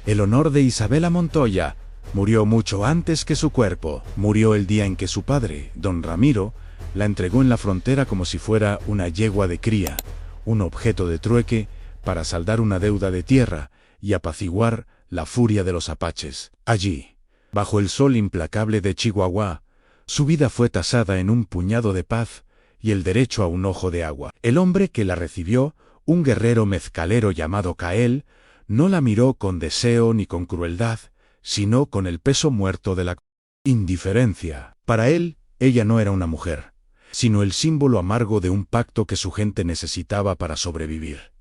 El honor de Isabela Montoya murió mucho antes que su cuerpo. Murió el día en que su padre, don Ramiro, la entregó en la frontera como si fuera una yegua de cría, un objeto de trueque para saldar una deuda de tierra y apaciguar la furia de los apaches. Allí, bajo el sol implacable de Chihuahua, su vida fue tasada en un puñado de paz y el derecho a un ojo de agua. El hombre que la recibió, un guerrero mezcalero llamado Cael, no la miró con deseo ni con crueldad, sino con el peso muerto de la indiferencia. Para él, ella no era una mujer, sino el símbolo amargo de un pacto que su gente necesitaba para sobrevivir.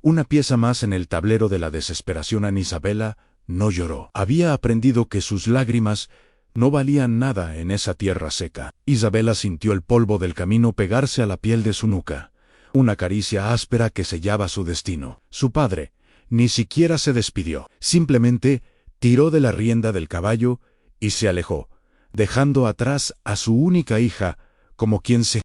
Una pieza más en el tablero de la desesperación. Isabela no lloró. Había aprendido que sus lágrimas no valían nada en esa tierra seca. Isabela sintió el polvo del camino pegarse a la piel de su nuca, una caricia áspera que sellaba su destino. Su padre ni siquiera se despidió, simplemente tiró de la rienda del caballo y se alejó, dejando atrás a su única hija, como quien se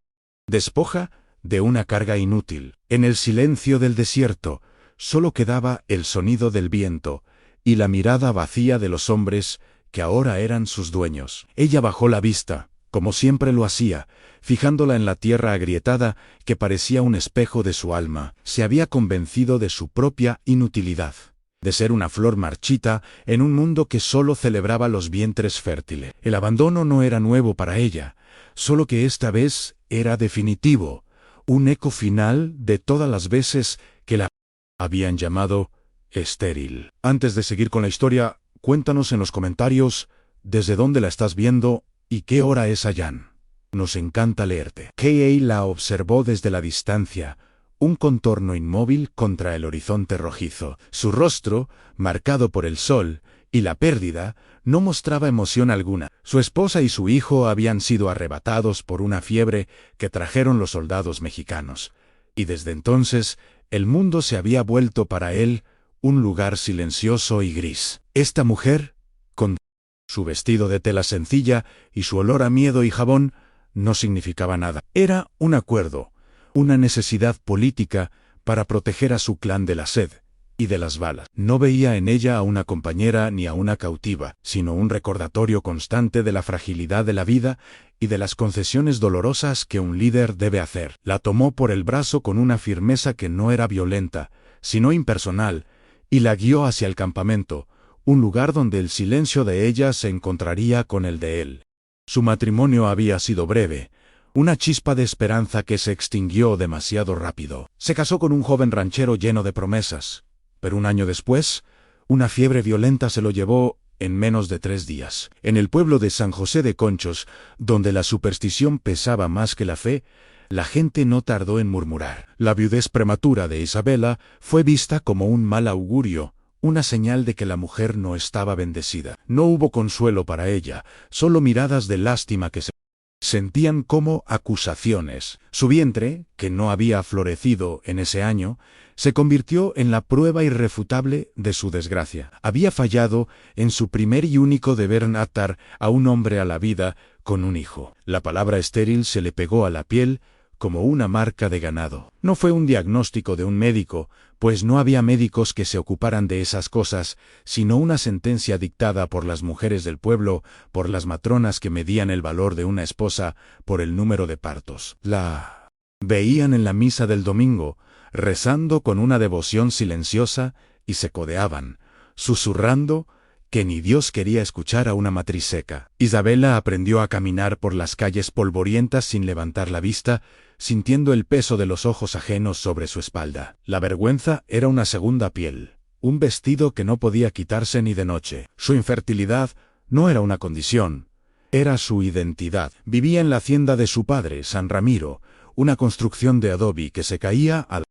despoja de una carga inútil. En el silencio del desierto, solo quedaba el sonido del viento y la mirada vacía de los hombres que ahora eran sus dueños. Ella bajó la vista, como siempre lo hacía, fijándola en la tierra agrietada que parecía un espejo de su alma. Se había convencido de su propia inutilidad, de ser una flor marchita en un mundo que solo celebraba los vientres fértiles. El abandono no era nuevo para ella, solo que esta vez era definitivo, un eco final de todas las veces que la habían llamado estéril. Antes de seguir con la historia, cuéntanos en los comentarios desde dónde la estás viendo y qué hora es allá. Nos encanta leerte. Kay la observó desde la distancia, un contorno inmóvil contra el horizonte rojizo. Su rostro, marcado por el sol y la pérdida, no mostraba emoción alguna. Su esposa y su hijo habían sido arrebatados por una fiebre que trajeron los soldados mexicanos, y desde entonces el mundo se había vuelto para él un lugar silencioso y gris. Esta mujer, con su vestido de tela sencilla y su olor a miedo y jabón, no significaba nada. Era un acuerdo, una necesidad política para proteger a su clan de la sed y de las balas. No veía en ella a una compañera ni a una cautiva, sino un recordatorio constante de la fragilidad de la vida y de las concesiones dolorosas que un líder debe hacer. La tomó por el brazo con una firmeza que no era violenta, sino impersonal, y la guió hacia el campamento, un lugar donde el silencio de ella se encontraría con el de él. Su matrimonio había sido breve, una chispa de esperanza que se extinguió demasiado rápido. Se casó con un joven ranchero lleno de promesas, pero un año después, una fiebre violenta se lo llevó en menos de 3 días. En el pueblo de San José de Conchos, donde la superstición pesaba más que la fe, la gente no tardó en murmurar. La viudez prematura de Isabela fue vista como un mal augurio, una señal de que la mujer no estaba bendecida. No hubo consuelo para ella, solo miradas de lástima que se sentían como acusaciones. Su vientre, que no había florecido en ese año, se convirtió en la prueba irrefutable de su desgracia. Había fallado en su primer y único deber atar a un hombre a la vida con un hijo. La palabra estéril se le pegó a la piel como una marca de ganado. No fue un diagnóstico de un médico, pues no había médicos que se ocuparan de esas cosas, sino una sentencia dictada por las mujeres del pueblo, por las matronas que medían el valor de una esposa por el número de partos. La veían en la misa del domingo, rezando con una devoción silenciosa, y se codeaban, susurrando que ni Dios quería escuchar a una matriz seca. Isabela aprendió a caminar por las calles polvorientas sin levantar la vista, sintiendo el peso de los ojos ajenos sobre su espalda. La vergüenza era una segunda piel, un vestido que no podía quitarse ni de noche. Su infertilidad no era una condición, era su identidad. Vivía en la hacienda de su padre, San Ramiro, una construcción de adobe que se caía a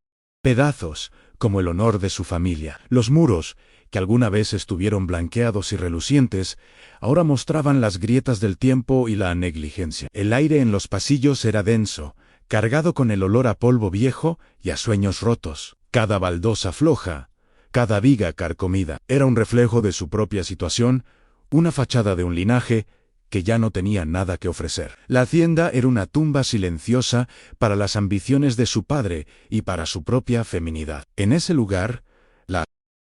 pedazos, como el honor de su familia. Los muros, que alguna vez estuvieron blanqueados y relucientes, ahora mostraban las grietas del tiempo y la negligencia. El aire en los pasillos era denso, cargado con el olor a polvo viejo y a sueños rotos. Cada baldosa floja, cada viga carcomida, era un reflejo de su propia situación, una fachada de un linaje que ya no tenía nada que ofrecer. La hacienda era una tumba silenciosa para las ambiciones de su padre y para su propia feminidad. En ese lugar, la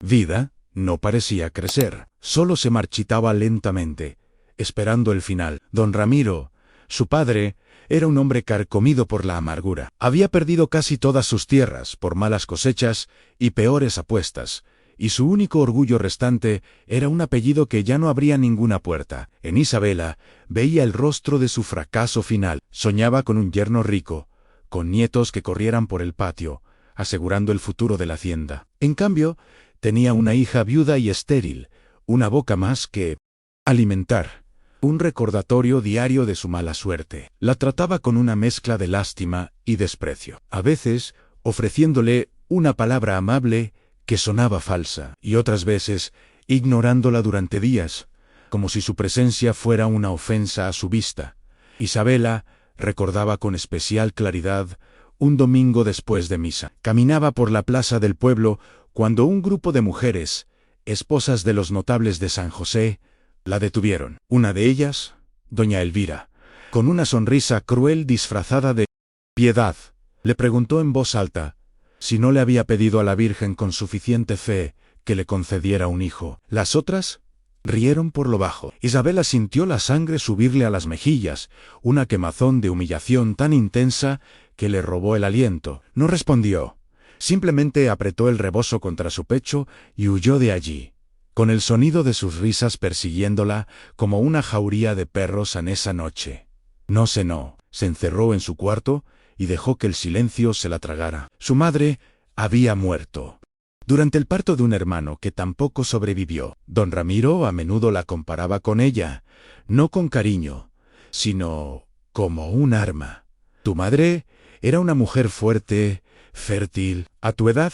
vida no parecía crecer, solo se marchitaba lentamente, esperando el final. Don Ramiro, su padre, era un hombre carcomido por la amargura. Había perdido casi todas sus tierras por malas cosechas y peores apuestas, y su único orgullo restante era un apellido que ya no abría ninguna puerta. En Isabela veía el rostro de su fracaso final. Soñaba con un yerno rico, con nietos que corrieran por el patio, asegurando el futuro de la hacienda. En cambio, tenía una hija viuda y estéril, una boca más que alimentar, un recordatorio diario de su mala suerte. La trataba con una mezcla de lástima y desprecio, a veces ofreciéndole una palabra amable que sonaba falsa, y otras veces ignorándola durante días, como si su presencia fuera una ofensa a su vista. Isabela recordaba con especial claridad un domingo después de misa. Caminaba por la plaza del pueblo cuando un grupo de mujeres, esposas de los notables de San José, la detuvieron. Una de ellas, doña Elvira, con una sonrisa cruel disfrazada de piedad, le preguntó en voz alta si no le había pedido a la Virgen con suficiente fe que le concediera un hijo. Las otras rieron por lo bajo. Isabela sintió la sangre subirle a las mejillas, una quemazón de humillación tan intensa que le robó el aliento. No respondió, simplemente apretó el rebozo contra su pecho y huyó de allí, con el sonido de sus risas persiguiéndola como una jauría de perros en esa noche. No cenó, se encerró en su cuarto y dejó que el silencio se la tragara. Su madre había muerto durante el parto de un hermano que tampoco sobrevivió. Don Ramiro a menudo la comparaba con ella, no con cariño, sino como un arma. Tu madre era una mujer fuerte, fértil. A tu edad,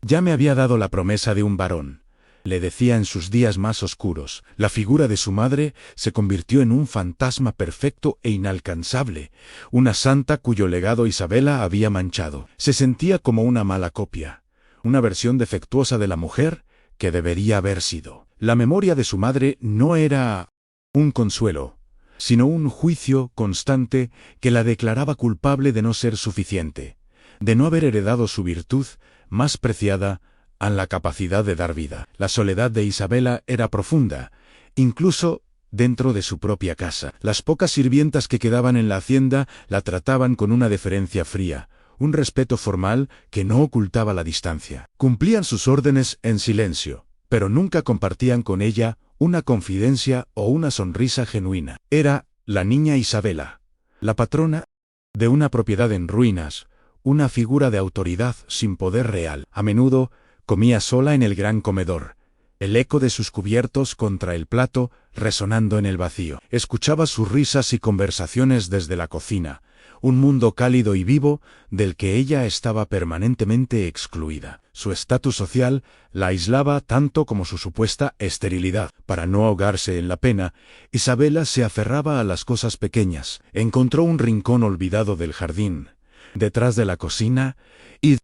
ya me había dado la promesa de un varón, le decía en sus días más oscuros. La figura de su madre se convirtió en un fantasma perfecto e inalcanzable, una santa cuyo legado Isabela había manchado. Se sentía como una mala copia, una versión defectuosa de la mujer que debería haber sido. La memoria de su madre no era un consuelo, sino un juicio constante que la declaraba culpable de no ser suficiente, de no haber heredado su virtud más preciada, a la capacidad de dar vida. La soledad de Isabela era profunda, incluso dentro de su propia casa. Las pocas sirvientas que quedaban en la hacienda la trataban con una deferencia fría, un respeto formal que no ocultaba la distancia. Cumplían sus órdenes en silencio, pero nunca compartían con ella una confidencia o una sonrisa genuina. Era la niña Isabela, la patrona de una propiedad en ruinas, una figura de autoridad sin poder real. A menudo comía sola en el gran comedor, el eco de sus cubiertos contra el plato resonando en el vacío. Escuchaba sus risas y conversaciones desde la cocina, un mundo cálido y vivo del que ella estaba permanentemente excluida. Su estatus social la aislaba tanto como su supuesta esterilidad. Para no ahogarse en la pena, Isabela se aferraba a las cosas pequeñas. Encontró un rincón olvidado del jardín, detrás de la cocina, y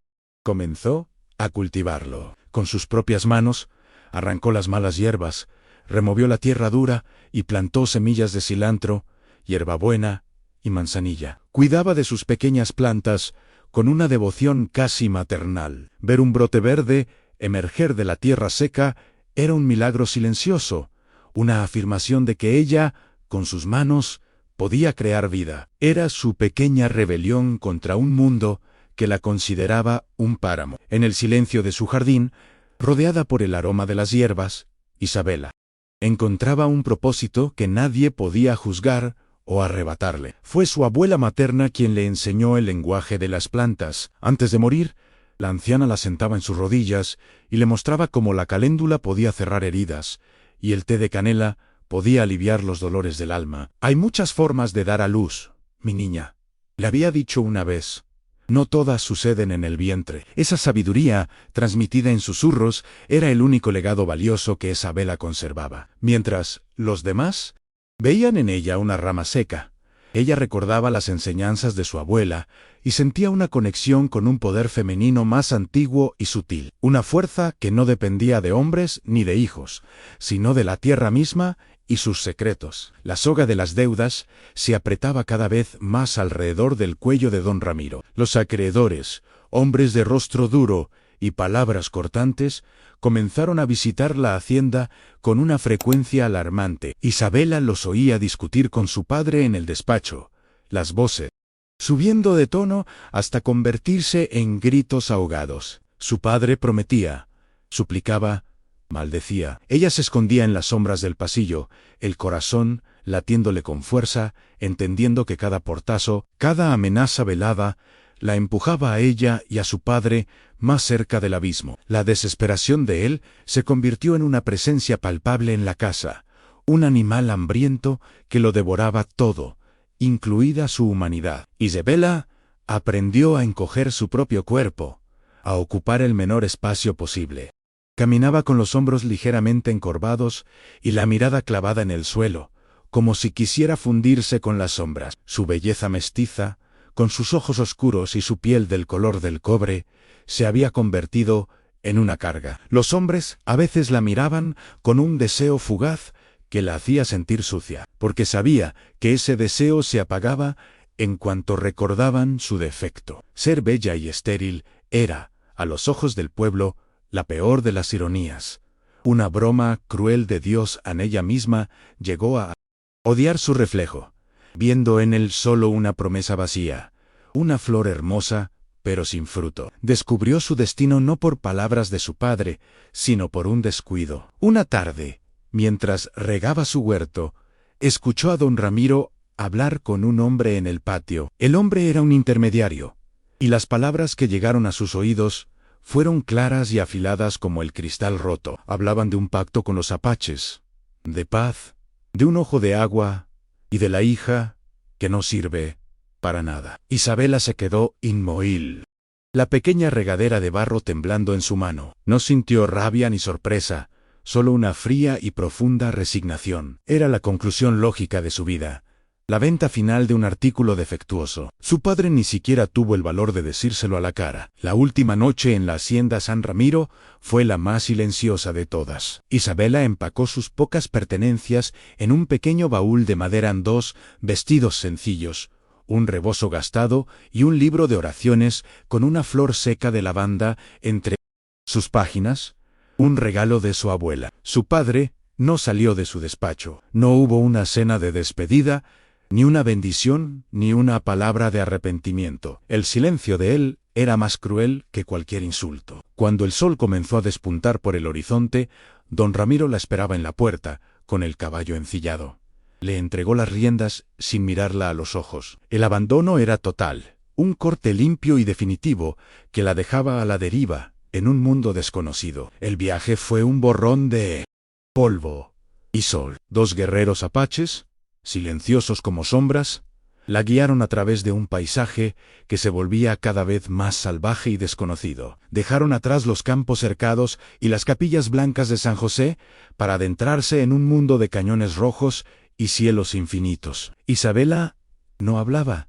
comenzó a cultivarlo. Con sus propias manos, arrancó las malas hierbas, removió la tierra dura y plantó semillas de cilantro, hierbabuena y manzanilla. Cuidaba de sus pequeñas plantas con una devoción casi maternal. Ver un brote verde emerger de la tierra seca era un milagro silencioso, una afirmación de que ella, con sus manos, podía crear vida. Era su pequeña rebelión contra un mundo que la consideraba un páramo. En el silencio de su jardín, rodeada por el aroma de las hierbas, Isabela encontraba un propósito que nadie podía juzgar o arrebatarle. Fue su abuela materna quien le enseñó el lenguaje de las plantas. Antes de morir, la anciana la sentaba en sus rodillas y le mostraba cómo la caléndula podía cerrar heridas y el té de canela podía aliviar los dolores del alma. Hay muchas formas de dar a luz, mi niña, le había dicho una vez. No todas suceden en el vientre. Esa sabiduría, transmitida en susurros, era el único legado valioso que Isabela conservaba. Mientras los demás veían en ella una rama seca, ella recordaba las enseñanzas de su abuela y sentía una conexión con un poder femenino más antiguo y sutil, una fuerza que no dependía de hombres ni de hijos, sino de la tierra misma y sus secretos. La soga de las deudas se apretaba cada vez más alrededor del cuello de don Ramiro. Los acreedores, hombres de rostro duro y palabras cortantes, comenzaron a visitar la hacienda con una frecuencia alarmante. Isabela los oía discutir con su padre en el despacho, las voces subiendo de tono hasta convertirse en gritos ahogados. Su padre prometía, suplicaba, maldecía. Ella se escondía en las sombras del pasillo, el corazón latiéndole con fuerza, entendiendo que cada portazo, cada amenaza velada, la empujaba a ella y a su padre más cerca del abismo. La desesperación de él se convirtió en una presencia palpable en la casa, un animal hambriento que lo devoraba todo, incluida su humanidad. Isabela aprendió a encoger su propio cuerpo, a ocupar el menor espacio posible. Caminaba con los hombros ligeramente encorvados y la mirada clavada en el suelo, como si quisiera fundirse con las sombras. Su belleza mestiza, con sus ojos oscuros y su piel del color del cobre, se había convertido en una carga. Los hombres a veces la miraban con un deseo fugaz que la hacía sentir sucia, porque sabía que ese deseo se apagaba en cuanto recordaban su defecto. Ser bella y estéril era, a los ojos del pueblo, la peor de las ironías. Una broma cruel de Dios en ella misma llegó a odiar su reflejo, viendo en él solo una promesa vacía, una flor hermosa, pero sin fruto. Descubrió su destino no por palabras de su padre, sino por un descuido. Una tarde, mientras regaba su huerto, escuchó a don Ramiro hablar con un hombre en el patio. El hombre era un intermediario, y las palabras que llegaron a sus oídos fueron claras y afiladas como el cristal roto. Hablaban de un pacto con los apaches, de paz, de un ojo de agua, y de la hija, que no sirve para nada. Isabela se quedó inmóvil, la pequeña regadera de barro temblando en su mano. No sintió rabia ni sorpresa, solo una fría y profunda resignación. Era la conclusión lógica de su vida, la venta final de un artículo defectuoso. Su padre ni siquiera tuvo el valor de decírselo a la cara. La última noche en la hacienda San Ramiro fue la más silenciosa de todas. Isabela empacó sus pocas pertenencias en un pequeño baúl de madera en dos vestidos sencillos, un rebozo gastado y un libro de oraciones con una flor seca de lavanda entre sus páginas, un regalo de su abuela. Su padre no salió de su despacho. No hubo una cena de despedida, ni una bendición, ni una palabra de arrepentimiento. El silencio de él era más cruel que cualquier insulto. Cuando el sol comenzó a despuntar por el horizonte, don Ramiro la esperaba en la puerta, con el caballo encillado. Le entregó las riendas sin mirarla a los ojos. El abandono era total, un corte limpio y definitivo que la dejaba a la deriva, en un mundo desconocido. El viaje fue un borrón de polvo y sol. Dos guerreros apaches, silenciosos como sombras, la guiaron a través de un paisaje que se volvía cada vez más salvaje y desconocido. Dejaron atrás los campos cercados y las capillas blancas de San José para adentrarse en un mundo de cañones rojos y cielos infinitos. Isabela no hablaba,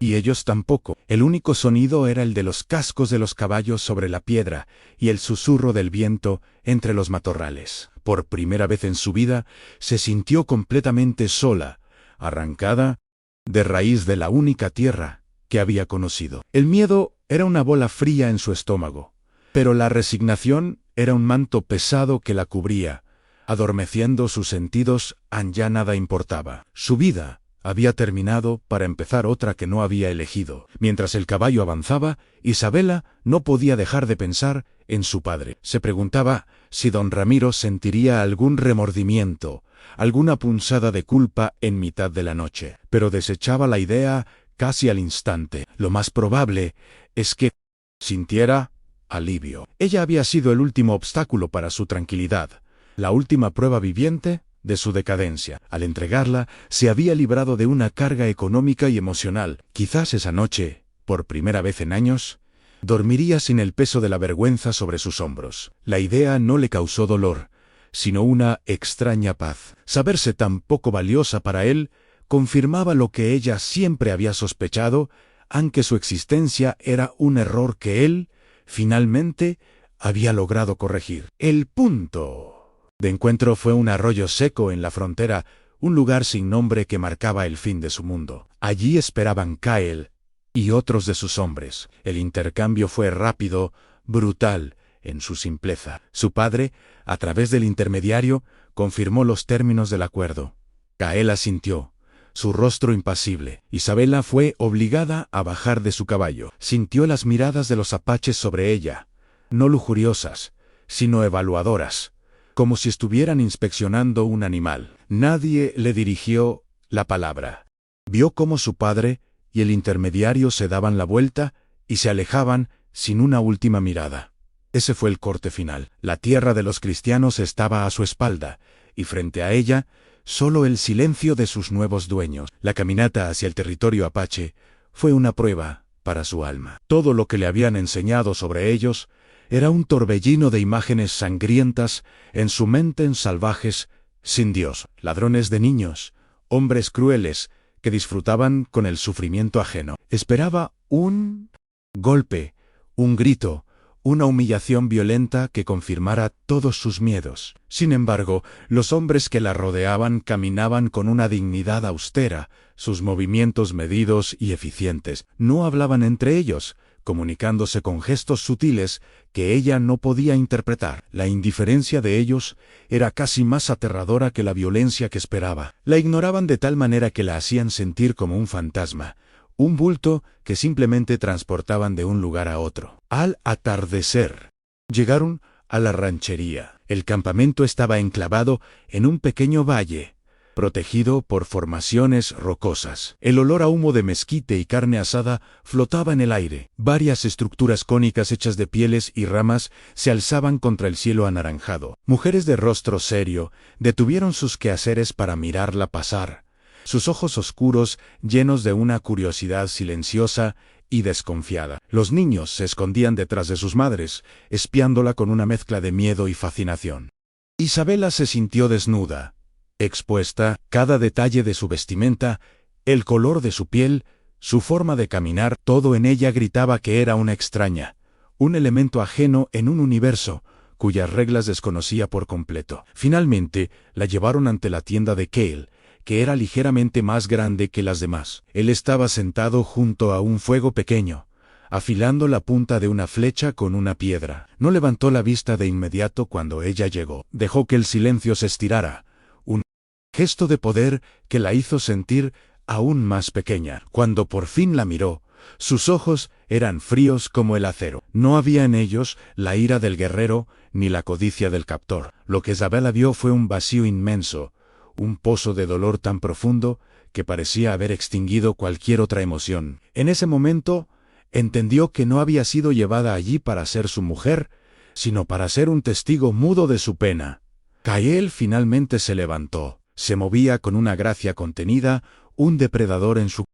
y ellos tampoco. El único sonido era el de los cascos de los caballos sobre la piedra y el susurro del viento entre los matorrales. Por primera vez en su vida se sintió completamente sola, arrancada de raíz de la única tierra que había conocido. El miedo era una bola fría en su estómago, pero la resignación era un manto pesado que la cubría, adormeciendo sus sentidos. Ya nada importaba. Su vida había terminado para empezar otra que no había elegido. Mientras el caballo avanzaba, Isabela no podía dejar de pensar en su padre. Se preguntaba si don Ramiro sentiría algún remordimiento, alguna punzada de culpa en mitad de la noche, pero desechaba la idea casi al instante. Lo más probable es que sintiera alivio. Ella había sido el último obstáculo para su tranquilidad, la última prueba viviente de su decadencia. Al entregarla, se había librado de una carga económica y emocional. Quizás esa noche, por primera vez en años, dormiría sin el peso de la vergüenza sobre sus hombros. La idea no le causó dolor, sino una extraña paz. Saberse tan poco valiosa para él confirmaba lo que ella siempre había sospechado, aunque su existencia era un error que él, finalmente, había logrado corregir. El punto de encuentro fue un arroyo seco en la frontera, un lugar sin nombre que marcaba el fin de su mundo. Allí esperaban Kyle y otros de sus hombres. El intercambio fue rápido, brutal en su simpleza. Su padre, a través del intermediario, confirmó los términos del acuerdo. Kael asintió, su rostro impasible. Isabela fue obligada a bajar de su caballo. Sintió las miradas de los apaches sobre ella, no lujuriosas, sino evaluadoras, como si estuvieran inspeccionando un animal. Nadie le dirigió la palabra. Vio cómo su padre y el intermediario se daban la vuelta y se alejaban sin una última mirada. Ese fue el corte final. La tierra de los cristianos estaba a su espalda, y frente a ella, solo el silencio de sus nuevos dueños. La caminata hacia el territorio apache fue una prueba para su alma. Todo lo que le habían enseñado sobre ellos era un torbellino de imágenes sangrientas en su mente, en salvajes, sin Dios, ladrones de niños, hombres crueles que disfrutaban con el sufrimiento ajeno. Esperaba un golpe, un grito, una humillación violenta que confirmara todos sus miedos. Sin embargo, los hombres que la rodeaban caminaban con una dignidad austera, sus movimientos medidos y eficientes. No hablaban entre ellos, comunicándose con gestos sutiles que ella no podía interpretar. La indiferencia de ellos era casi más aterradora que la violencia que esperaba. La ignoraban de tal manera que la hacían sentir como un fantasma, un bulto que simplemente transportaban de un lugar a otro. Al atardecer, llegaron a la ranchería. El campamento estaba enclavado en un pequeño valle, protegido por formaciones rocosas. El olor a humo de mezquite y carne asada flotaba en el aire. Varias estructuras cónicas hechas de pieles y ramas se alzaban contra el cielo anaranjado. Mujeres de rostro serio detuvieron sus quehaceres para mirarla pasar, sus ojos oscuros llenos de una curiosidad silenciosa y desconfiada. Los niños se escondían detrás de sus madres, espiándola con una mezcla de miedo y fascinación. Isabela se sintió desnuda, expuesta. Cada detalle de su vestimenta, el color de su piel, su forma de caminar, todo en ella gritaba que era una extraña, un elemento ajeno en un universo cuyas reglas desconocía por completo. Finalmente, la llevaron ante la tienda de Kael, que era ligeramente más grande que las demás. Él estaba sentado junto a un fuego pequeño, afilando la punta de una flecha con una piedra. No levantó la vista de inmediato cuando ella llegó. Dejó que el silencio se estirara, un gesto de poder que la hizo sentir aún más pequeña. Cuando por fin la miró, sus ojos eran fríos como el acero. No había en ellos la ira del guerrero ni la codicia del captor. Lo que Isabela vio fue un vacío inmenso, un pozo de dolor tan profundo que parecía haber extinguido cualquier otra emoción. En ese momento, entendió que no había sido llevada allí para ser su mujer, sino para ser un testigo mudo de su pena. Kael finalmente se levantó. Se movía con una gracia contenida, un depredador en su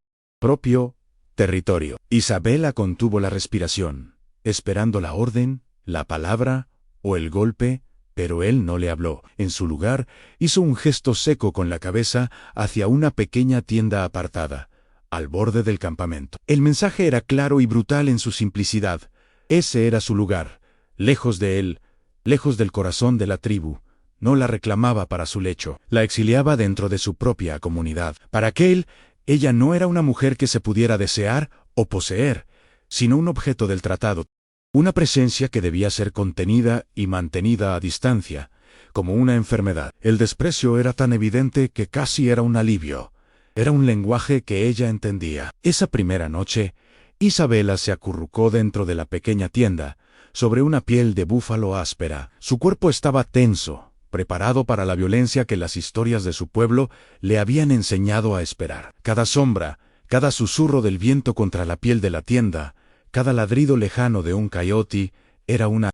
propio territorio. Isabela contuvo la respiración, esperando la orden, la palabra o el golpe, pero él no le habló. En su lugar, hizo un gesto seco con la cabeza hacia una pequeña tienda apartada, al borde del campamento. El mensaje era claro y brutal en su simplicidad. Ese era su lugar, lejos de él, lejos del corazón de la tribu. No la reclamaba para su lecho, la exiliaba dentro de su propia comunidad. Para Kael, ella no era una mujer que se pudiera desear o poseer, sino un objeto del tratado. Una presencia que debía ser contenida y mantenida a distancia, como una enfermedad. El desprecio era tan evidente que casi era un alivio. Era un lenguaje que ella entendía. Esa primera noche, Isabela se acurrucó dentro de la pequeña tienda, sobre una piel de búfalo áspera. Su cuerpo estaba tenso, preparado para la violencia que las historias de su pueblo le habían enseñado a esperar. Cada sombra, cada susurro del viento contra la piel de la tienda, cada ladrido lejano de un coyote, era una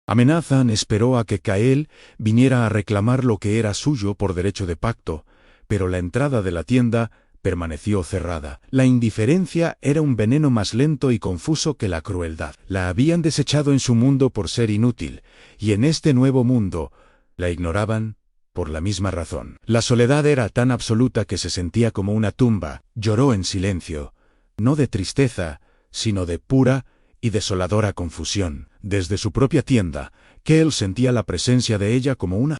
amenaza. Esperó a que Kael viniera a reclamar lo que era suyo por derecho de pacto, pero la entrada de la tienda permaneció cerrada. La indiferencia era un veneno más lento y confuso que la crueldad. La habían desechado en su mundo por ser inútil, y en este nuevo mundo la ignoraban por la misma razón. La soledad era tan absoluta que se sentía como una tumba. Lloró en silencio, no de tristeza, sino de pura y desoladora confusión. Desde su propia tienda, Kael sentía la presencia de ella como una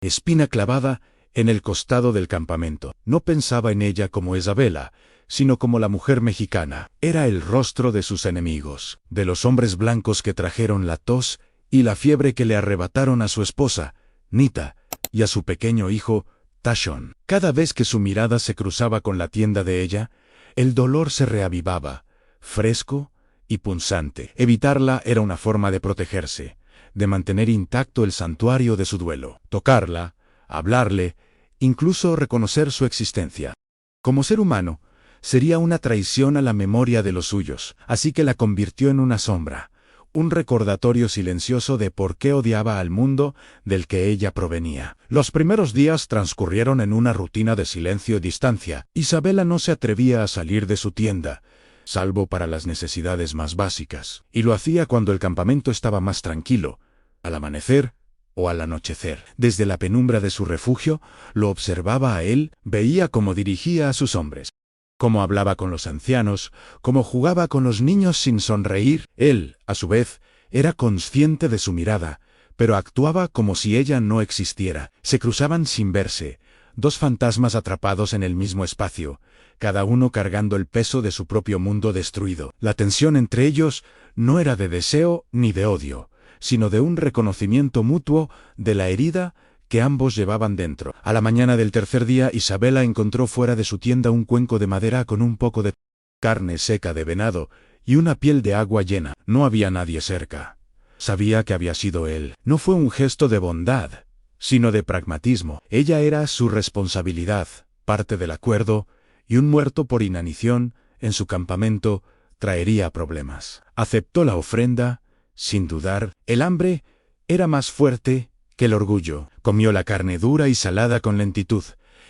espina clavada en el costado del campamento. No pensaba en ella como Isabela, sino como la mujer mexicana. Era el rostro de sus enemigos, de los hombres blancos que trajeron la tos y la fiebre que le arrebataron a su esposa, Nita, y a su pequeño hijo, Tashon. Cada vez que su mirada se cruzaba con la tienda de ella, el dolor se reavivaba, fresco y punzante. Evitarla era una forma de protegerse, de mantener intacto el santuario de su duelo. Tocarla, hablarle, incluso reconocer su existencia. Como ser humano, sería una traición a la memoria de los suyos, así que la convirtió en una sombra, un recordatorio silencioso de por qué odiaba al mundo del que ella provenía. Los primeros días transcurrieron en una rutina de silencio y distancia. Isabela no se atrevía a salir de su tienda, salvo para las necesidades más básicas, y lo hacía cuando el campamento estaba más tranquilo, al amanecer o al anochecer. Desde la penumbra de su refugio, lo observaba a él, veía cómo dirigía a sus hombres, cómo hablaba con los ancianos, cómo jugaba con los niños sin sonreír. Él, a su vez, era consciente de su mirada, pero actuaba como si ella no existiera. Se cruzaban sin verse, dos fantasmas atrapados en el mismo espacio, cada uno cargando el peso de su propio mundo destruido. La tensión entre ellos no era de deseo ni de odio, sino de un reconocimiento mutuo de la herida que ambos llevaban dentro. A la mañana del tercer día, Isabela encontró fuera de su tienda un cuenco de madera con un poco de carne seca de venado y una piel de agua llena. No había nadie cerca. Sabía que había sido él. No fue un gesto de bondad, sino de pragmatismo. Ella era su responsabilidad, parte del acuerdo, y un muerto por inanición en su campamento traería problemas. Aceptó la ofrenda, sin dudar. El hambre era más fuerte que el orgullo. Comió la carne dura y salada con lentitud,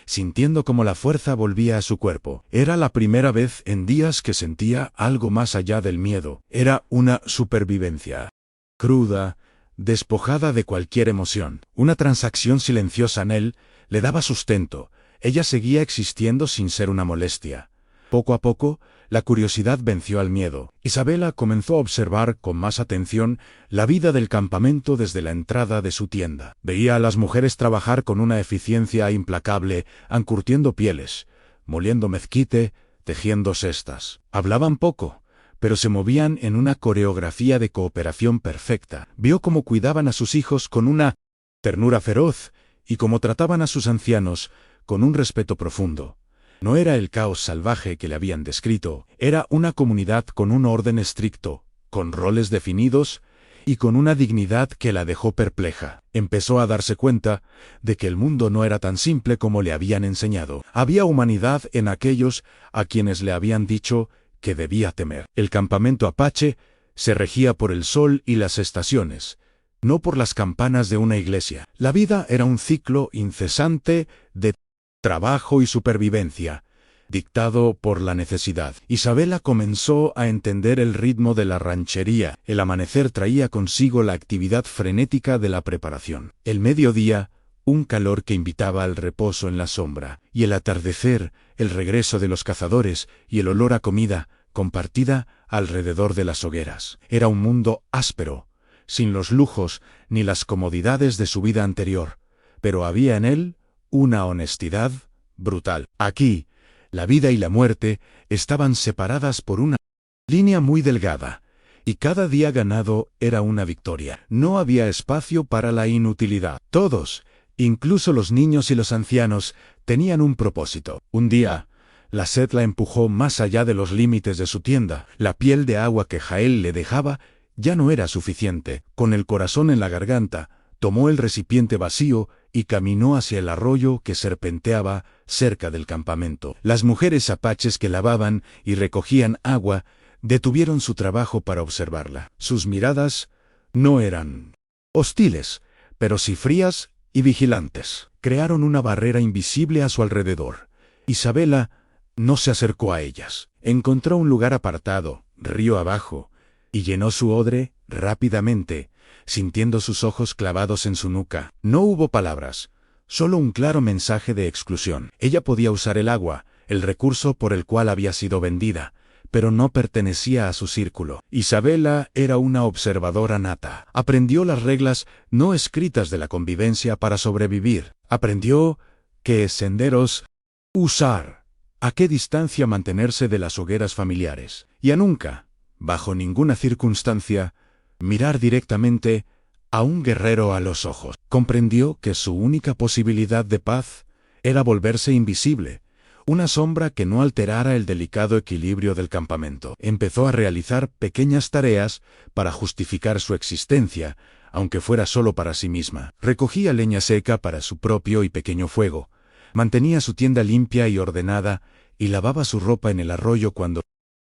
sintiendo cómo la fuerza volvía a su cuerpo. Era la primera vez en días que sentía algo más allá del miedo. Era una supervivencia. Cruda, despojada de cualquier emoción. Una transacción silenciosa en él le daba sustento. Ella seguía existiendo sin ser una molestia. Poco a poco, la curiosidad venció al miedo. Isabela comenzó a observar con más atención la vida del campamento desde la entrada de su tienda. Veía a las mujeres trabajar con una eficiencia implacable, encurtiendo pieles, moliendo mezquite, tejiendo cestas. Hablaban poco, pero se movían en una coreografía de cooperación perfecta. Vio cómo cuidaban a sus hijos con una ternura feroz y cómo trataban a sus ancianos con un respeto profundo. No era el caos salvaje que le habían descrito, era una comunidad con un orden estricto, con roles definidos y con una dignidad que la dejó perpleja. Empezó a darse cuenta de que el mundo no era tan simple como le habían enseñado. Había humanidad en aquellos a quienes le habían dicho que debía temer. El campamento apache se regía por el sol y las estaciones, no por las campanas de una iglesia. La vida era un ciclo incesante de trabajo y supervivencia, dictado por la necesidad. Isabela comenzó a entender el ritmo de la ranchería. El amanecer traía consigo la actividad frenética de la preparación. El mediodía, un calor que invitaba al reposo en la sombra. Y el atardecer, el regreso de los cazadores y el olor a comida compartida alrededor de las hogueras. Era un mundo áspero, sin los lujos ni las comodidades de su vida anterior, pero había en él una honestidad brutal. Aquí, la vida y la muerte estaban separadas por una línea muy delgada, y cada día ganado era una victoria. No había espacio para la inutilidad. Todos, incluso los niños y los ancianos, tenían un propósito. Un día, la sed la empujó más allá de los límites de su tienda. La piel de agua que Jael le dejaba ya no era suficiente. Con el corazón en la garganta, tomó el recipiente vacío y caminó hacia el arroyo que serpenteaba cerca del campamento. Las mujeres apaches que lavaban y recogían agua detuvieron su trabajo para observarla. Sus miradas no eran hostiles, pero sí frías y vigilantes. Crearon una barrera invisible a su alrededor. Isabela no se acercó a ellas. Encontró un lugar apartado, río abajo, y llenó su odre rápidamente, sintiendo sus ojos clavados en su nuca. No hubo palabras, solo un claro mensaje de exclusión. Ella podía usar el agua, el recurso por el cual había sido vendida, pero no pertenecía a su círculo. Isabela era una observadora nata. Aprendió las reglas no escritas de la convivencia para sobrevivir. Aprendió qué senderos usar, a qué distancia mantenerse de las hogueras familiares, y a nunca, bajo ninguna circunstancia, mirar directamente a un guerrero a los ojos. Comprendió que su única posibilidad de paz era volverse invisible, una sombra que no alterara el delicado equilibrio del campamento. Empezó a realizar pequeñas tareas para justificar su existencia, aunque fuera solo para sí misma. Recogía leña seca para su propio y pequeño fuego, mantenía su tienda limpia y ordenada y lavaba su ropa en el arroyo cuando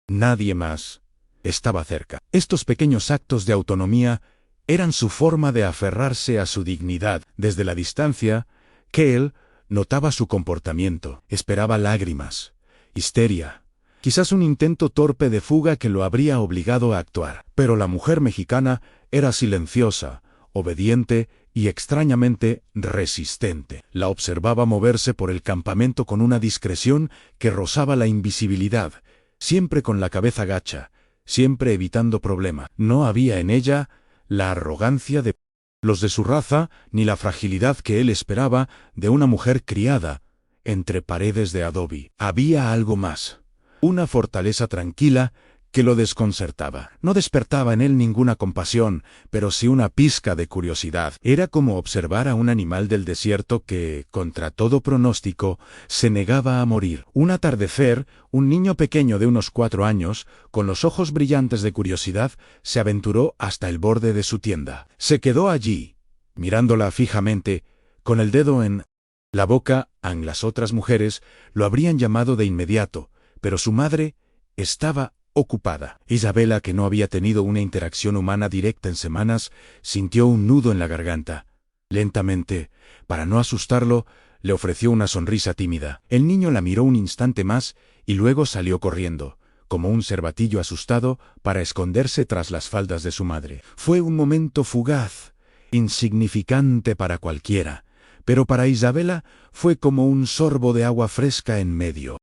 nadie más estaba cerca. Estos pequeños actos de autonomía eran su forma de aferrarse a su dignidad. Desde la distancia, Cale notaba su comportamiento, esperaba lágrimas, histeria, quizás un intento torpe de fuga que lo habría obligado a actuar. Pero la mujer mexicana era silenciosa, obediente y extrañamente resistente. La observaba moverse por el campamento con una discreción que rozaba la invisibilidad, siempre con la cabeza gacha, siempre evitando problema. No había en ella la arrogancia de los de su raza, ni la fragilidad que él esperaba de una mujer criada entre paredes de adobe. Había algo más, una fortaleza tranquila que lo desconcertaba. No despertaba en él ninguna compasión, pero sí una pizca de curiosidad. Era como observar a un animal del desierto que, contra todo pronóstico, se negaba a morir. Un atardecer, un niño pequeño de unos 4 años, con los ojos brillantes de curiosidad, se aventuró hasta el borde de su tienda. Se quedó allí, mirándola fijamente, con el dedo en la boca. Las otras mujeres lo habrían llamado de inmediato, pero su madre estaba ocupada. Isabela, que no había tenido una interacción humana directa en semanas, sintió un nudo en la garganta. Lentamente, para no asustarlo, le ofreció una sonrisa tímida. El niño la miró un instante más y luego salió corriendo, como un cervatillo asustado, para esconderse tras las faldas de su madre. Fue un momento fugaz, insignificante para cualquiera, pero para Isabela fue como un sorbo de agua fresca en medio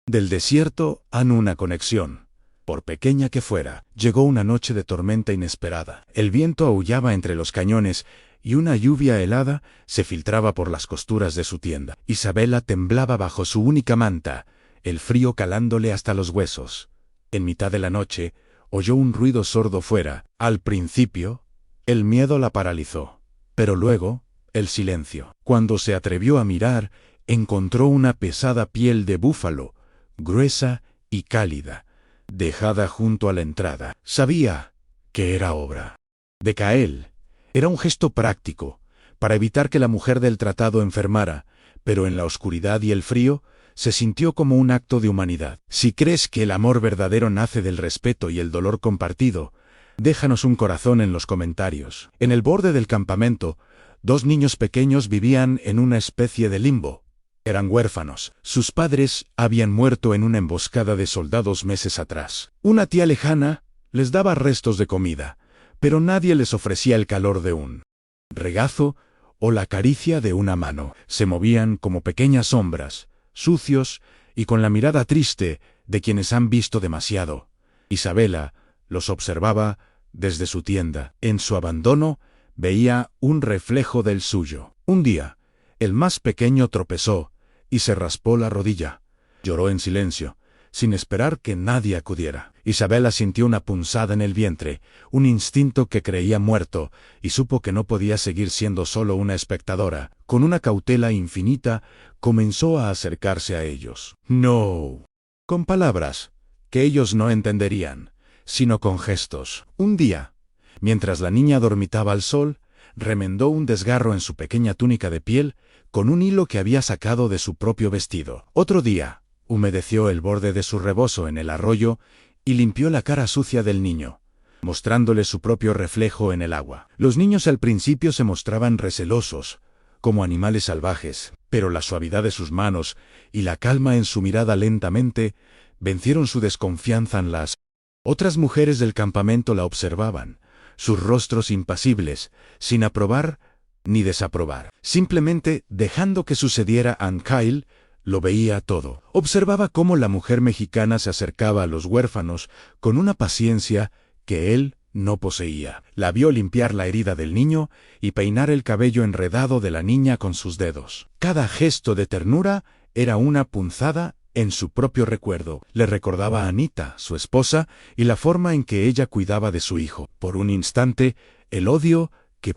del desierto. Una conexión, por pequeña que fuera. Llegó una noche de tormenta inesperada. El viento aullaba entre los cañones y una lluvia helada se filtraba por las costuras de su tienda. Isabela temblaba bajo su única manta, el frío calándole hasta los huesos. En mitad de la noche, oyó un ruido sordo fuera. Al principio, el miedo la paralizó, pero luego, el silencio. Cuando se atrevió a mirar, encontró una pesada piel de búfalo, gruesa y cálida, dejada junto a la entrada. Sabía que era obra de Cale. Era un gesto práctico, para evitar que la mujer del tratado enfermara, pero en la oscuridad y el frío, se sintió como un acto de humanidad. Si crees que el amor verdadero nace del respeto y el dolor compartido, déjanos un corazón en los comentarios. En el borde del campamento, 2 niños pequeños vivían en una especie de limbo. Eran huérfanos. Sus padres habían muerto en una emboscada de soldados meses atrás. Una tía lejana les daba restos de comida, pero nadie les ofrecía el calor de un regazo o la caricia de una mano. Se movían como pequeñas sombras, sucios y con la mirada triste de quienes han visto demasiado. Isabela los observaba desde su tienda. En su abandono veía un reflejo del suyo. Un día, el más pequeño tropezó y se raspó la rodilla. Lloró en silencio, sin esperar que nadie acudiera. Isabela sintió una punzada en el vientre, un instinto que creía muerto, y supo que no podía seguir siendo solo una espectadora. Con una cautela infinita, comenzó a acercarse a ellos. No, con palabras que ellos no entenderían, sino con gestos. Un día, mientras la niña dormitaba al sol, remendó un desgarro en su pequeña túnica de piel con un hilo que había sacado de su propio vestido. Otro día, humedeció el borde de su rebozo en el arroyo y limpió la cara sucia del niño, mostrándole su propio reflejo en el agua. Los niños al principio se mostraban recelosos, como animales salvajes, pero la suavidad de sus manos y la calma en su mirada lentamente vencieron su desconfianza. Las otras mujeres del campamento la observaban, sus rostros impasibles, sin aprobar ni desaprobar, simplemente dejando que sucediera. Cale lo veía todo. Observaba cómo la mujer mexicana se acercaba a los huérfanos con una paciencia que él no poseía. La vio limpiar la herida del niño y peinar el cabello enredado de la niña con sus dedos. Cada gesto de ternura era una punzada en su propio recuerdo. Le recordaba a Anita, su esposa, y la forma en que ella cuidaba de su hijo. Por un instante, el odio que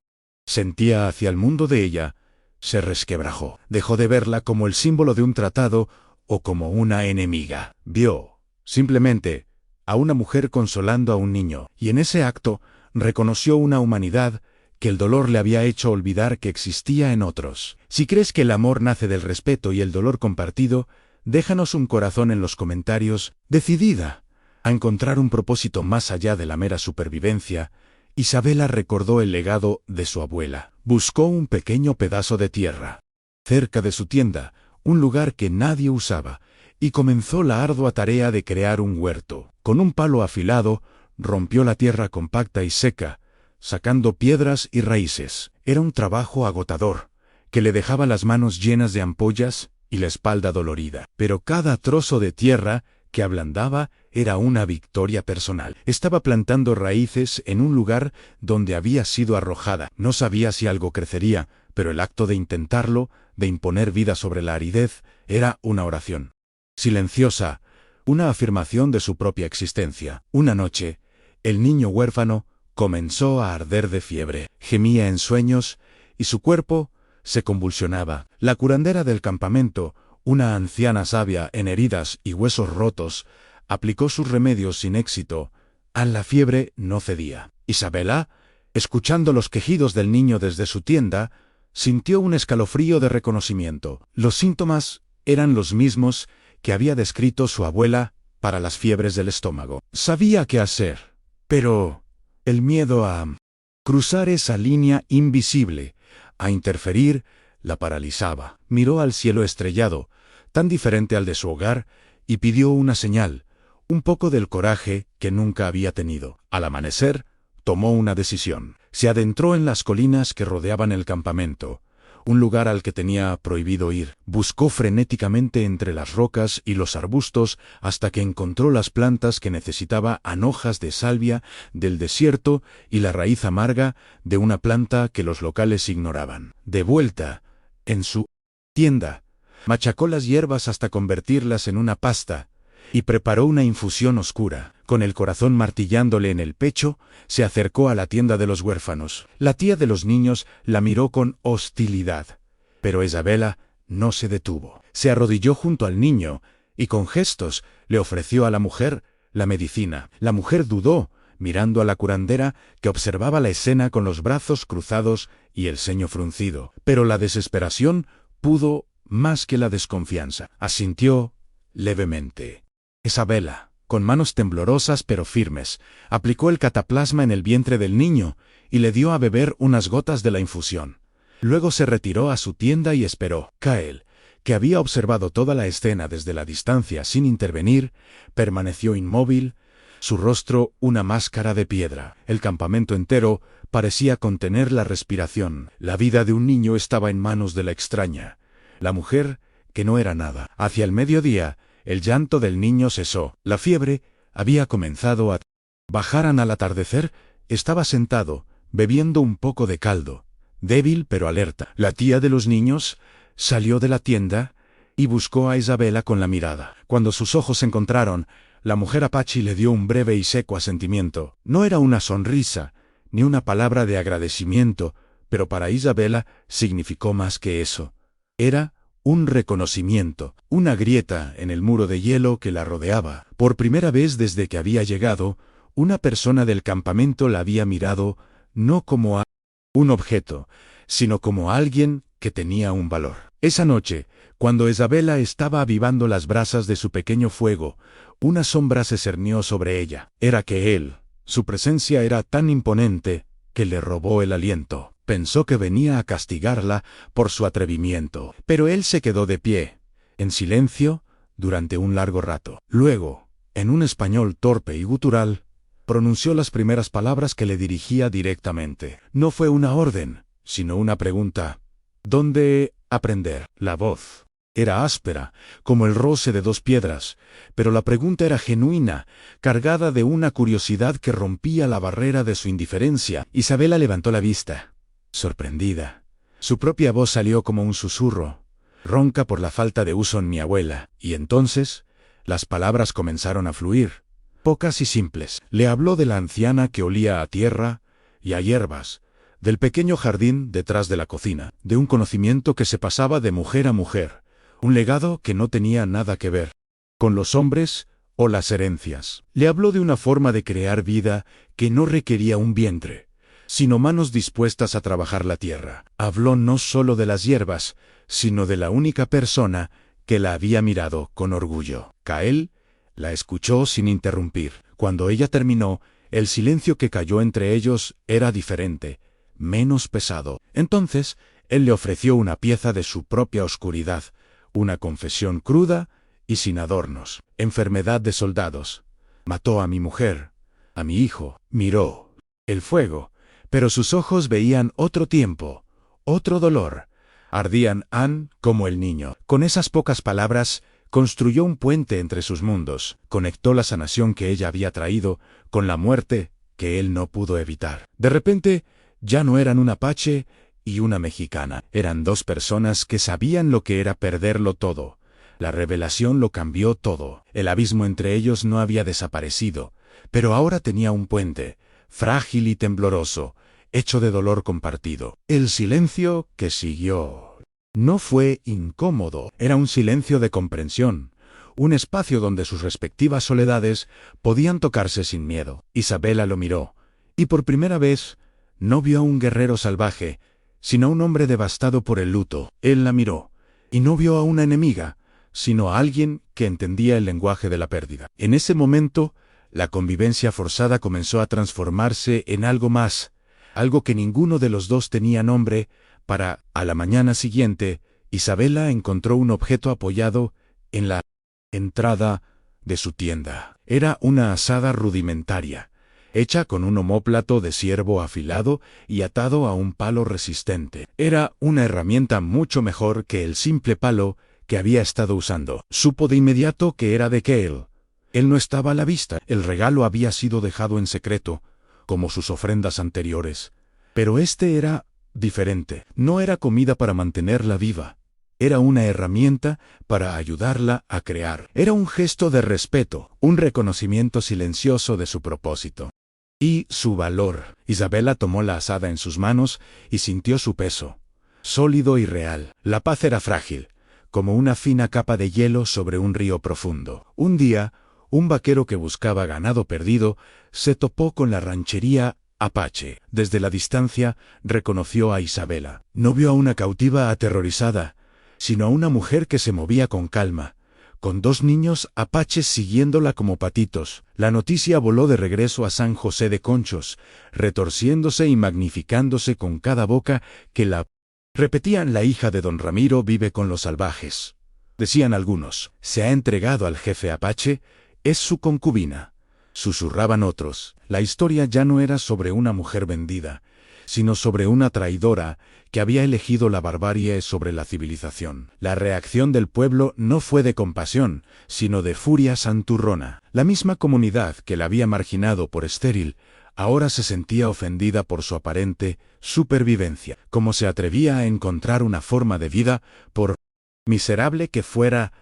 sentía hacia el mundo de ella se resquebrajó. Dejó de verla como el símbolo de un tratado o como una enemiga. Vio, simplemente, a una mujer consolando a un niño, y en ese acto reconoció una humanidad que el dolor le había hecho olvidar que existía en otros. Si crees que el amor nace del respeto y el dolor compartido, déjanos un corazón en los comentarios. Decidida a encontrar un propósito más allá de la mera supervivencia, Isabela recordó el legado de su abuela. Buscó un pequeño pedazo de tierra cerca de su tienda, un lugar que nadie usaba, y comenzó la ardua tarea de crear un huerto. Con un palo afilado, rompió la tierra compacta y seca, sacando piedras y raíces. Era un trabajo agotador, que le dejaba las manos llenas de ampollas y la espalda dolorida. Pero cada trozo de tierra que ablandaba era una victoria personal. Estaba plantando raíces en un lugar donde había sido arrojada. No sabía si algo crecería, pero el acto de intentarlo, de imponer vida sobre la aridez, era una oración silenciosa, una afirmación de su propia existencia. Una noche, el niño huérfano comenzó a arder de fiebre. Gemía en sueños y su cuerpo se convulsionaba. La curandera del campamento, una anciana sabia en heridas y huesos rotos, aplicó sus remedios sin éxito. La fiebre no cedía. Isabela, escuchando los quejidos del niño desde su tienda, sintió un escalofrío de reconocimiento. Los síntomas eran los mismos que había descrito su abuela para las fiebres del estómago. Sabía qué hacer, pero el miedo a cruzar esa línea invisible, a interferir, la paralizaba. Miró al cielo estrellado, tan diferente al de su hogar, y pidió una señal, un poco del coraje que nunca había tenido. Al amanecer, tomó una decisión. Se adentró en las colinas que rodeaban el campamento, un lugar al que tenía prohibido ir. Buscó frenéticamente entre las rocas y los arbustos hasta que encontró las plantas que necesitaba: hojas de salvia del desierto y la raíz amarga de una planta que los locales ignoraban. De vuelta en su tienda, machacó las hierbas hasta convertirlas en una pasta y preparó una infusión oscura. Con el corazón martillándole en el pecho, se acercó a la tienda de los huérfanos. La tía de los niños la miró con hostilidad, pero Isabela no se detuvo. Se arrodilló junto al niño y con gestos le ofreció a la mujer la medicina. La mujer dudó, mirando a la curandera, que observaba la escena con los brazos cruzados y el ceño fruncido. Pero la desesperación pudo más que la desconfianza. Asintió levemente. Isabela, con manos temblorosas pero firmes, aplicó el cataplasma en el vientre del niño y le dio a beber unas gotas de la infusión. Luego se retiró a su tienda y esperó. Kael, que había observado toda la escena desde la distancia sin intervenir, permaneció inmóvil, su rostro una máscara de piedra. El campamento entero parecía contener la respiración. La vida de un niño estaba en manos de la extraña, la mujer que no era nada. Hacia el mediodía, el llanto del niño cesó. La fiebre había comenzado a bajar. Al atardecer, estaba sentado, bebiendo un poco de caldo, débil pero alerta. La tía de los niños salió de la tienda y buscó a Isabela con la mirada. Cuando sus ojos se encontraron, la mujer apache le dio un breve y seco asentimiento. No era una sonrisa, ni una palabra de agradecimiento, pero para Isabela significó más que eso. Era un reconocimiento, una grieta en el muro de hielo que la rodeaba. Por primera vez desde que había llegado, una persona del campamento la había mirado no como a un objeto, sino como a alguien que tenía un valor. Esa noche, cuando Isabela estaba avivando las brasas de su pequeño fuego, una sombra se cernió sobre ella. Era que él, su presencia era tan imponente que le robó el aliento. Pensó que venía a castigarla por su atrevimiento, pero él se quedó de pie, en silencio, durante un largo rato. Luego, en un español torpe y gutural, pronunció las primeras palabras que le dirigía directamente. No fue una orden, sino una pregunta. ¿Dónde aprender? La voz era áspera, como el roce de dos piedras, pero la pregunta era genuina, cargada de una curiosidad que rompía la barrera de su indiferencia. Isabela levantó la vista, sorprendida. Su propia voz salió como un susurro. ronca por la falta de uso en mi abuela, y entonces las palabras comenzaron a fluir, pocas y simples. Le habló de la anciana que olía a tierra y a hierbas, del pequeño jardín detrás de la cocina, de un conocimiento que se pasaba de mujer a mujer, un legado que no tenía nada que ver con los hombres o las herencias. Le habló de una forma de crear vida que no requería un vientre, sino manos dispuestas a trabajar la tierra. Habló no solo de las hierbas, sino de la única persona que la había mirado con orgullo. Kael la escuchó sin interrumpir. Cuando ella terminó, el silencio que cayó entre ellos era diferente, menos pesado. Entonces, él le ofreció una pieza de su propia oscuridad, una confesión cruda y sin adornos. Enfermedad de soldados. Mató a mi mujer, a mi hijo. Miró el fuego, pero sus ojos veían otro tiempo, otro dolor. Ardían como el niño. Con esas pocas palabras, construyó un puente entre sus mundos, conectó la sanación que ella había traído con la muerte que él no pudo evitar. De repente, ya no eran un apache y una mexicana. Eran dos personas que sabían lo que era perderlo todo. La revelación lo cambió todo. El abismo entre ellos no había desaparecido, pero ahora tenía un puente, frágil y tembloroso, hecho de dolor compartido. El silencio que siguió no fue incómodo, era un silencio de comprensión, un espacio donde sus respectivas soledades podían tocarse sin miedo. Isabela lo miró, y por primera vez no vio a un guerrero salvaje, sino a un hombre devastado por el luto. Él la miró, y no vio a una enemiga, sino a alguien que entendía el lenguaje de la pérdida. En ese momento, la convivencia forzada comenzó a transformarse en algo más, algo que ninguno de los dos tenía nombre. A la mañana siguiente, Isabela encontró un objeto apoyado en la entrada de su tienda. Era una azada rudimentaria, hecha con un omóplato de ciervo afilado y atado a un palo resistente. Era una herramienta mucho mejor que el simple palo que había estado usando. Supo de inmediato que era de Kael. Él no estaba a la vista. El regalo había sido dejado en secreto, como sus ofrendas anteriores. Pero este era diferente. No era comida para mantenerla viva. Era una herramienta para ayudarla a crear. Era un gesto de respeto, un reconocimiento silencioso de su propósito y su valor. Isabela tomó la azada en sus manos y sintió su peso, sólido y real. La paz era frágil, como una fina capa de hielo sobre un río profundo. Un día, un vaquero que buscaba ganado perdido se topó con la ranchería apache. Desde la distancia, reconoció a Isabela. No vio a una cautiva aterrorizada, sino a una mujer que se movía con calma, con dos niños apaches siguiéndola como patitos. La noticia voló de regreso a San José de Conchos, retorciéndose y magnificándose con cada boca que la repetían: la hija de don Ramiro vive con los salvajes. Decían algunos, se ha entregado al jefe apache, es su concubina. Susurraban otros. La historia ya no era sobre una mujer vendida, sino sobre una traidora que había elegido la barbarie sobre la civilización. La reacción del pueblo no fue de compasión, sino de furia santurrona. La misma comunidad que la había marginado por estéril, ahora se sentía ofendida por su aparente supervivencia. ¿Cómo se atrevía a encontrar una forma de vida, por miserable que fuera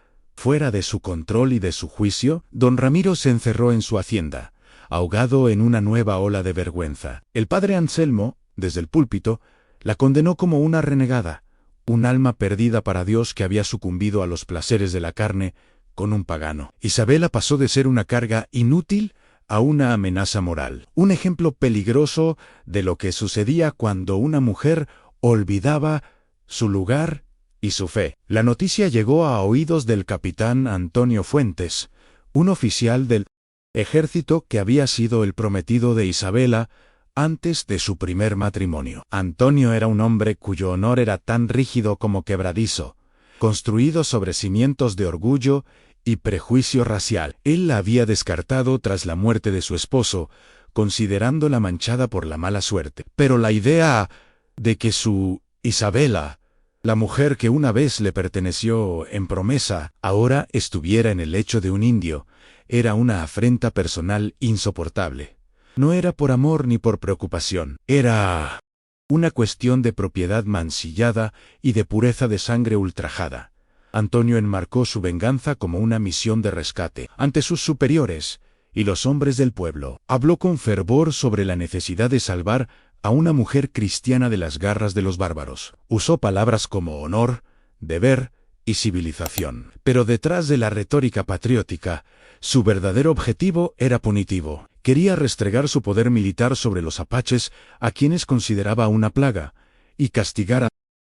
de su control y de su juicio? Don Ramiro se encerró en su hacienda, ahogado en una nueva ola de vergüenza. El padre Anselmo, desde el púlpito, la condenó como una renegada, un alma perdida para Dios que había sucumbido a los placeres de la carne con un pagano. Isabela pasó de ser una carga inútil a una amenaza moral, un ejemplo peligroso de lo que sucedía cuando una mujer olvidaba su lugar y su fe. La noticia llegó a oídos del capitán Antonio Fuentes, un oficial del ejército que había sido el prometido de Isabela antes de su primer matrimonio. Antonio era un hombre cuyo honor era tan rígido como quebradizo, construido sobre cimientos de orgullo y prejuicio racial. Él la había descartado tras la muerte de su esposo, considerándola manchada por la mala suerte. Pero la idea de que su Isabela, la mujer que una vez le perteneció en promesa, ahora estuviera en el lecho de un indio, era una afrenta personal insoportable. No era por amor ni por preocupación, era Una cuestión de propiedad mancillada y de pureza de sangre ultrajada. Antonio enmarcó su venganza como una misión de rescate ante sus superiores y los hombres del pueblo. Habló con fervor sobre la necesidad de salvar a una mujer cristiana de las garras de los bárbaros. Usó palabras como honor, deber y civilización. Pero detrás de la retórica patriótica, su verdadero objetivo era punitivo. Quería restregar su poder militar sobre los apaches, a quienes consideraba una plaga, y castigar a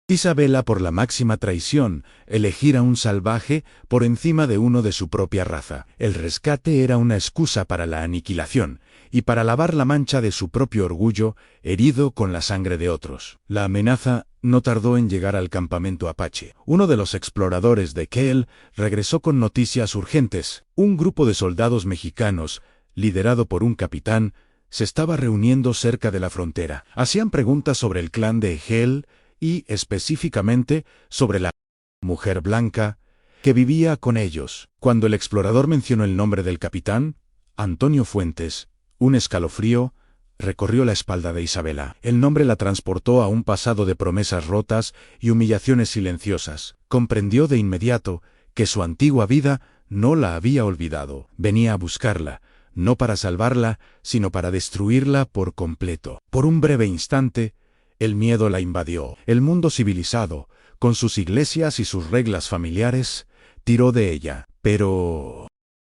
Isabela por la máxima traición, elegir a un salvaje por encima de uno de su propia raza. El rescate era una excusa para la aniquilación, y para lavar la mancha de su propio orgullo, herido con la sangre de otros. La amenaza no tardó en llegar al campamento apache. Uno de los exploradores de Kehl regresó con noticias urgentes. Un grupo de soldados mexicanos, liderado por un capitán, se estaba reuniendo cerca de la frontera. Hacían preguntas sobre el clan de Kehl y, específicamente, sobre la mujer blanca que vivía con ellos. Cuando el explorador mencionó el nombre del capitán, Antonio Fuentes, un escalofrío recorrió la espalda de Isabela. El nombre la transportó a un pasado de promesas rotas y humillaciones silenciosas. Comprendió de inmediato que su antigua vida no la había olvidado. Venía a buscarla, no para salvarla, sino para destruirla por completo. Por un breve instante, el miedo la invadió. El mundo civilizado, con sus iglesias y sus reglas familiares, tiró de ella. Pero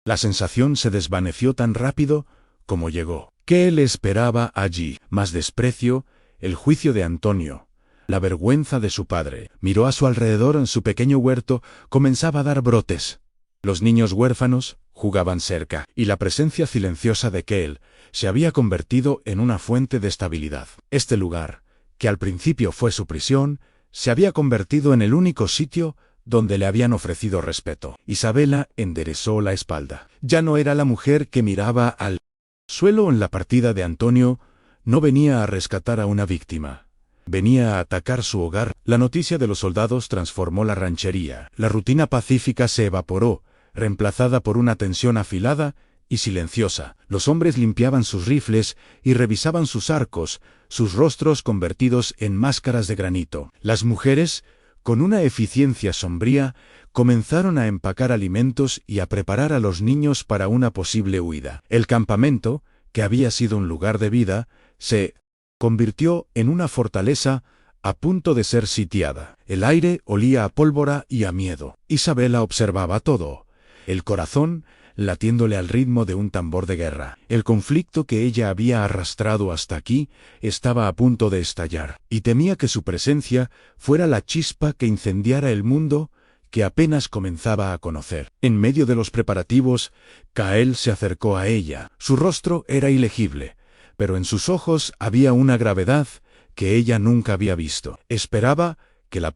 la sensación se desvaneció tan rápido como llegó. ¿Qué le esperaba allí? Más desprecio, el juicio de Antonio, la vergüenza de su padre. Miró a su alrededor. En su pequeño huerto comenzaba a dar brotes. Los niños huérfanos jugaban cerca, y la presencia silenciosa de Kehl se había convertido en una fuente de estabilidad. Este lugar, que al principio fue su prisión, se había convertido en el único sitio donde le habían ofrecido respeto. Isabela enderezó la espalda. Ya no era la mujer que miraba al suelo. En la partida de Antonio no venía a rescatar a una víctima. Venía a atacar su hogar. La noticia de los soldados transformó la ranchería. La rutina pacífica se evaporó, reemplazada por una tensión afilada y silenciosa. Los hombres limpiaban sus rifles y revisaban sus arcos, sus rostros convertidos en máscaras de granito. Las mujeres, con una eficiencia sombría, comenzaron a empacar alimentos y a preparar a los niños para una posible huida. El campamento, que había sido un lugar de vida, se convirtió en una fortaleza a punto de ser sitiada. El aire olía a pólvora y a miedo. Isabela observaba todo, el corazón latiéndole al ritmo de un tambor de guerra. El conflicto que ella había arrastrado hasta aquí estaba a punto de estallar, y temía que su presencia fuera la chispa que incendiara el mundo que apenas comenzaba a conocer. En medio de los preparativos, Kehl se acercó a ella. Su rostro era ilegible, pero en sus ojos había una gravedad que ella nunca había visto. Esperaba que la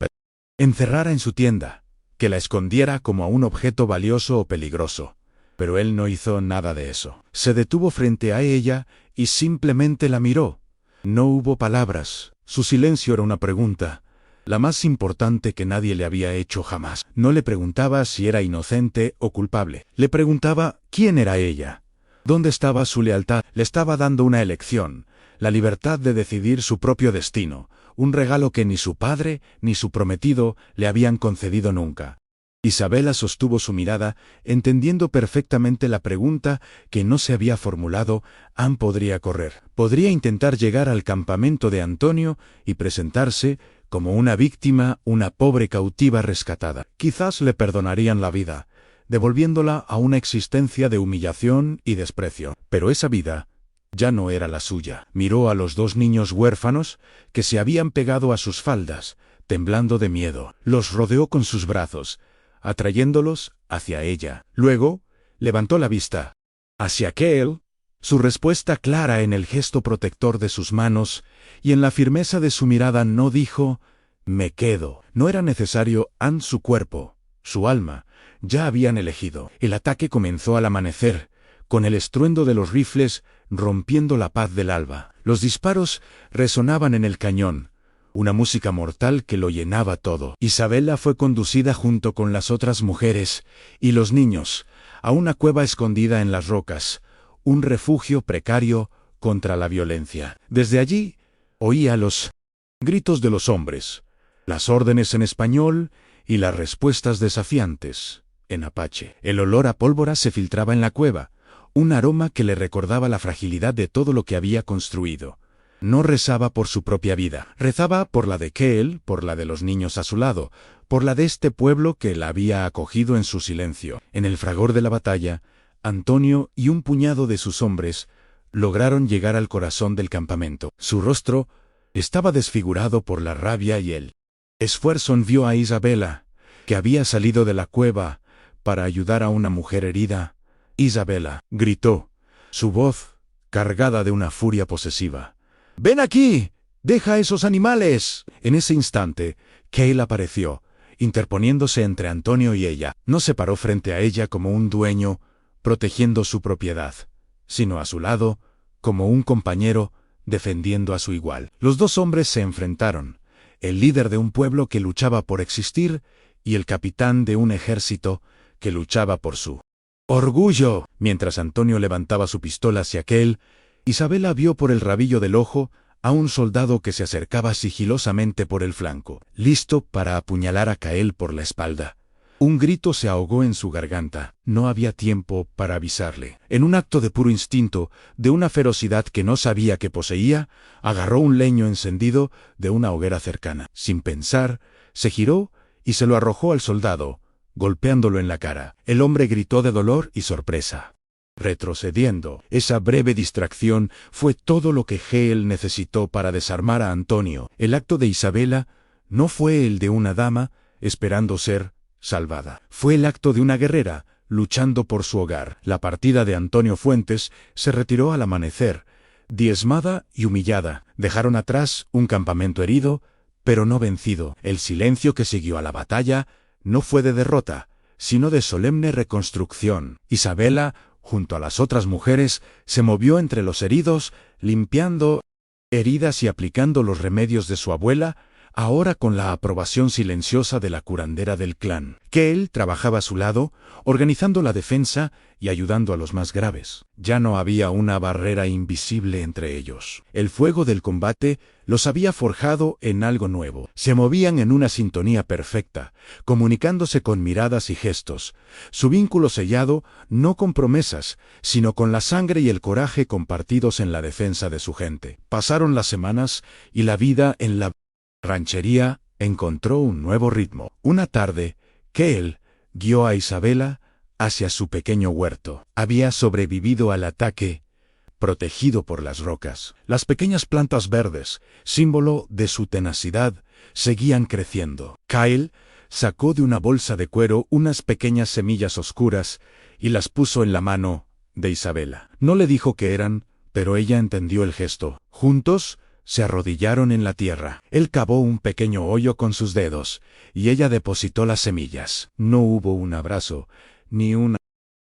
encerrara en su tienda, que la escondiera como a un objeto valioso o peligroso. Pero él no hizo nada de eso. Se detuvo frente a ella y simplemente la miró. No hubo palabras. Su silencio era una pregunta, la más importante que nadie le había hecho jamás. No le preguntaba si era inocente o culpable. Le preguntaba quién era ella. ¿Dónde estaba su lealtad? Le estaba dando una elección, la libertad de decidir su propio destino, un regalo que ni su padre ni su prometido le habían concedido nunca. Isabela sostuvo su mirada, entendiendo perfectamente la pregunta que no se había formulado. Ann podría correr. Podría intentar llegar al campamento de Antonio y presentarse como una víctima, una pobre cautiva rescatada. Quizás le perdonarían la vida, devolviéndola a una existencia de humillación y desprecio. Pero esa vida ya no era la suya. Miró a los dos niños huérfanos que se habían pegado a sus faldas, temblando de miedo. Los rodeó con sus brazos, atrayéndolos hacia ella. Luego, levantó la vista hacia Kehl, su respuesta clara en el gesto protector de sus manos y en la firmeza de su mirada. No dijo, «Me quedo». No era necesario. Ann, su cuerpo, su alma, ya habían elegido. El ataque comenzó al amanecer, con el estruendo de los rifles rompiendo la paz del alba. Los disparos resonaban en el cañón, una música mortal que lo llenaba todo. Isabela fue conducida junto con las otras mujeres y los niños a una cueva escondida en las rocas, un refugio precario contra la violencia. Desde allí oía los Gritos de los hombres, las órdenes en español y las respuestas desafiantes en apache. El olor a pólvora se filtraba en la cueva, un aroma que le recordaba la fragilidad de todo lo que había construido. No rezaba por su propia vida, rezaba por la de Keel, por la de los niños a su lado, por la de este pueblo que la había acogido en su silencio. En el fragor de la batalla, Antonio y un puñado de sus hombres lograron llegar al corazón del campamento. Su rostro estaba desfigurado por la rabia y el esfuerzo. Vio a Isabela, que había salido de la cueva para ayudar a una mujer herida. Isabela gritó, su voz cargada de una furia posesiva. «¡Ven aquí! ¡Deja a esos animales!». En ese instante, Keel apareció, interponiéndose entre Antonio y ella. No se paró frente a ella como un dueño, protegiendo su propiedad, sino a su lado, como un compañero, defendiendo a su igual. Los dos hombres se enfrentaron, el líder de un pueblo que luchaba por existir y el capitán de un ejército que luchaba por su orgullo. Mientras Antonio levantaba su pistola hacia Keel, Isabela vio por el rabillo del ojo a un soldado que se acercaba sigilosamente por el flanco, listo para apuñalar a Keel por la espalda. Un grito se ahogó en su garganta. No había tiempo para avisarle. En un acto de puro instinto, de una ferocidad que no sabía que poseía, agarró un leño encendido de una hoguera cercana. Sin pensar, se giró y se lo arrojó al soldado, golpeándolo en la cara. El hombre gritó de dolor y sorpresa, retrocediendo. Esa breve distracción fue todo lo que Keel necesitó para desarmar a Antonio. El acto de Isabela no fue el de una dama esperando ser salvada. Fue el acto de una guerrera luchando por su hogar. La partida de Antonio Fuentes se retiró al amanecer, diezmada y humillada. Dejaron atrás un campamento herido, pero no vencido. El silencio que siguió a la batalla no fue de derrota, sino de solemne reconstrucción. Isabela, junto a las otras mujeres, se movió entre los heridos, limpiando heridas y aplicando los remedios de su abuela, ahora con la aprobación silenciosa de la curandera del clan. Keel trabajaba a su lado, organizando la defensa y ayudando a los más graves. Ya no había una barrera invisible entre ellos. El fuego del combate los había forjado en algo nuevo. Se movían en una sintonía perfecta, comunicándose con miradas y gestos. Su vínculo sellado no con promesas, sino con la sangre y el coraje compartidos en la defensa de su gente. Pasaron las semanas y la vida en la ranchería encontró un nuevo ritmo. Una tarde, Keel guió a Isabela hacia su pequeño huerto. Había sobrevivido al ataque, protegido por las rocas. Las pequeñas plantas verdes, símbolo de su tenacidad, seguían creciendo. Keel sacó de una bolsa de cuero unas pequeñas semillas oscuras y las puso en la mano de Isabela. No le dijo qué eran, pero ella entendió el gesto. Juntos se arrodillaron en la tierra. Él cavó un pequeño hoyo con sus dedos, y ella depositó las semillas. No hubo un abrazo, ni un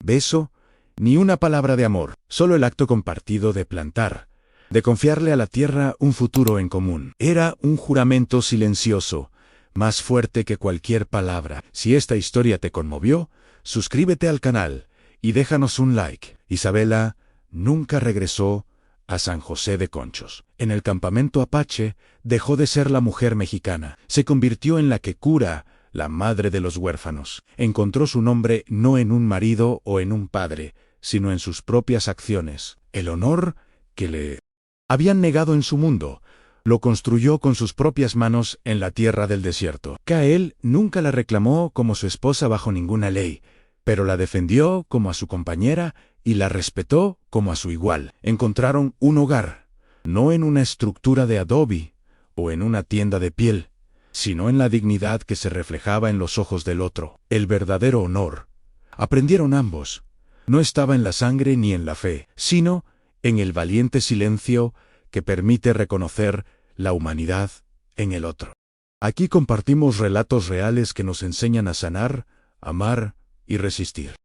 beso, ni una palabra de amor, solo el acto compartido de plantar, de confiarle a la tierra un futuro en común. Era un juramento silencioso, más fuerte que cualquier palabra. Si esta historia te conmovió, suscríbete al canal y déjanos un like. Isabela nunca regresó a San José de Conchos. En el campamento apache dejó de ser la mujer mexicana. Se convirtió en la que cura, la madre de los huérfanos. Encontró su nombre no en un marido o en un padre, sino en sus propias acciones. El honor que le habían negado en su mundo, lo construyó con sus propias manos en la tierra del desierto. Keel nunca la reclamó como su esposa bajo ninguna ley, pero la defendió como a su compañera y la respetó como a su igual. Encontraron un hogar, no en una estructura de adobe o en una tienda de piel, sino en la dignidad que se reflejaba en los ojos del otro. El verdadero honor, aprendieron ambos, no estaba en la sangre ni en la fe, sino en el valiente silencio que permite reconocer la humanidad en el otro. Aquí compartimos relatos reales que nos enseñan a sanar, amar y resistir.